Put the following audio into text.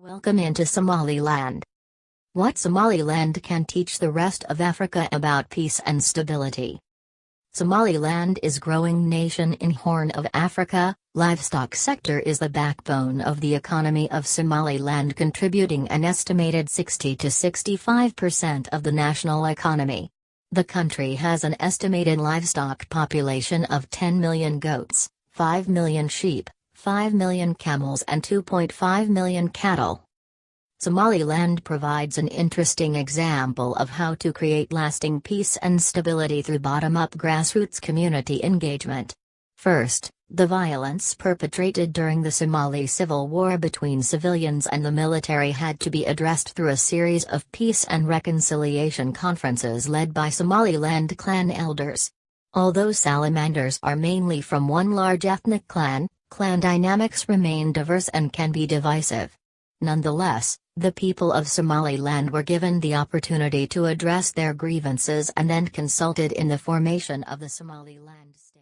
Welcome into Somaliland. What Somaliland can teach the rest of Africa about peace and stability. Somaliland is growing nation in Horn of Africa. Livestock sector is the backbone of the economy of Somaliland, contributing an estimated 60 to 65% of the national economy. The country has an estimated livestock population of 10 million goats, 5 million sheep, 5 million camels and 2.5 million cattle. Somaliland provides an interesting example of how to create lasting peace and stability through bottom-up grassroots community engagement. First, the violence perpetrated during the Somali civil war between civilians and the military had to be addressed through a series of peace and reconciliation conferences led by Somaliland clan elders. Although salamanders are mainly from one large ethnic clan dynamics remain diverse and can be divisive. Nonetheless, the people of Somaliland were given the opportunity to address their grievances and then consulted in the formation of the Somaliland state.